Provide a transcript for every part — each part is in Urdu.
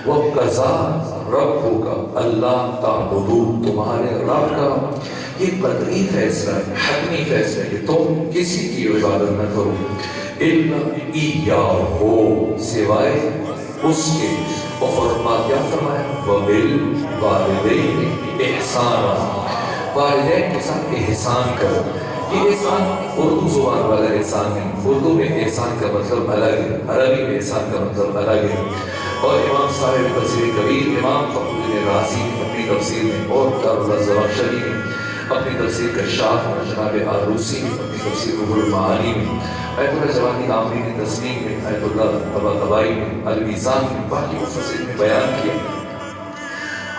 وَقَضَى رَبُّكَ أَلَّا تَعْبُدُوا، تمہارے رب کا یہ قطعی فیصلہ ہے، حتمی فیصلہ ہے کہ تم کسی کی عبادت نہ کرو اِلَّا إِيَّاهُ، سوائے اس کے۔ اور کیا فرمایا؟ وَبِالْوَالِدَيْنِ إِحْسَانًا، والدین کے ساتھ احسان کرو۔ یہ احسان اردو زبان والا احسان نہیں، اردو میں احسان کا مطلب الگ ہے، عربی میں احسان کا مطلب الگ ہے۔ اور امام صاحب تفسیر کبیر امام فخر الدین رازی نے اپنی تفسیر میں، اور داراللہ زمخشری نے اپنی تفسیر کشاف میں، جناب آلوسی نے اپنی تفسیر روح المعانی میں، آیت اللہ جوانی عامری نے تسنیم میں، آیت اللہ طباطبائی نے المیزان میں، باقی مفسرین نے بیان کیا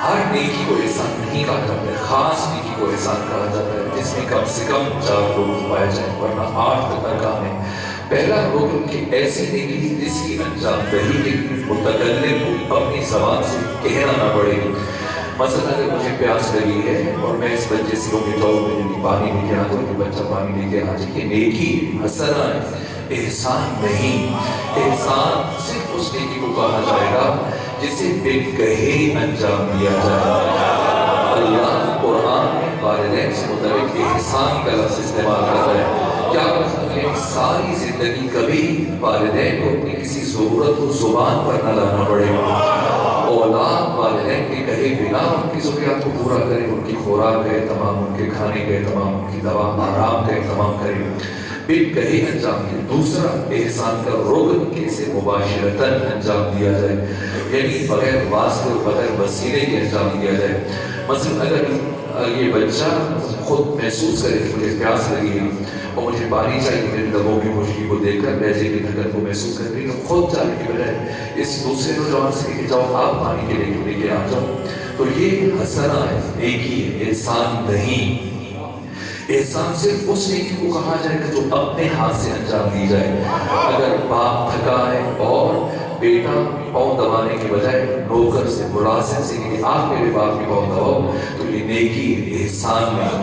ہر نیکی کو احسان نہیں کہا جاتا ہے، خاص نیکی کو احسان کہا جاتا ہے جس میں کم سے کم 4 لوگ پائے جائیں، ورنہ 8 تک ارکان ہے۔ پہلا رکن کہ ایسی نیکی جس کی انجام دہی لیکن متکلم کو اپنی زبان سے کہنا نہ پڑے گی۔ مثلا اگر مجھے پیاس لگی ہے اور میں اس بچے سے روکی تو میں پانی لے کے آتا ہوں کہ بچہ پانی لے کے آ جائے، یہ نیکی حسنہ ہے، احسان نہیں۔ احسان صرف اس نیکی کو کہا جائے گا جسے بے کہے انجام دیا جائے۔ اللہ قرآن میں والدین سے متعلق احسان کا لفظ استعمال کرتا ہے، کیا مطلب ہے؟ ساری زندگی کبھی والدین کو اپنی کسی ضرورت کو زبان پر نہ لانا پڑے گا۔ اولاد والدین کے کہے بنا ان کی ضروریات کو پورا کرے، ان کی خوراک کا اہتمام، ان کے کھانے کا اہتمام، ان کی دوا آرام کا اہتمام کرے، بے کہے انجام دے۔ دوسرا احسان کا رکن کیسے مباشرتاً انجام دیا جائے، یعنی بغیر واسطے اور بغیر وسیلے کے انجام دیا جائے۔ مثلا اگر یہ بچہ خود محسوس کرے کہ مجھے پیاس لگی ہے اور مجھے پانی چاہیے، میرے لبوں کی خشکی کو دیکھ کر لہجے کی دھڑکن کو محسوس کرے، لیکن خود جانے کی بجائے اس دوسرے نوجوان سے کہ جاؤ آپ پانی کے لے کے آ جاؤ، تو یہ حسنہ ہے، نیکی ہے، احسان نہیں۔ احسان صرف اس نیکی کو کہا جائے کہ جو اپنے ہاتھ سے انجام دی جائے۔ اگر باپ تھکا ہے اور بیٹا پاؤں دبانے کے بجائے نوکر سے ملازم سے کہ آپ میرے باپ کے پاؤں دباؤ، تو یہ نیکی ہے، احسان نہیں۔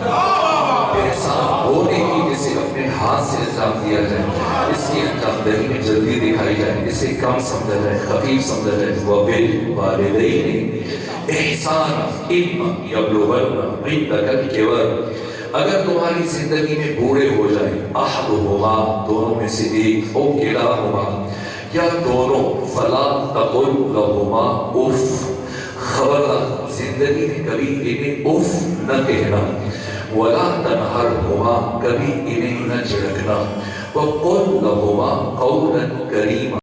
احسان وہ نیکی جسے اپنے ہاتھ سے انجام دیا جائے، اس کی انجام دہی میں جلدی دکھائی جائے، اسے کم سمجھا جائے، خفیف سمجھا جائے۔ وَبِالْوَالِدَيْنِ إِحْسَانًا إِمَّا يَبْلُغَنَّ عِندَكَ الْكِبَرَ، اگر تمہاری زندگی میں بوڑھے ہو جائیں، احدہما، دونوں میں سے ایک، او کلاہما، یا دونوں، فلا تقل لہما اف، خبردار زندگی میں کبھی انہیں اف نہ کہنا، ولا تنہرہما، کبھی انہیں نہ جھڑکنا، وقل لہما قولا کریما،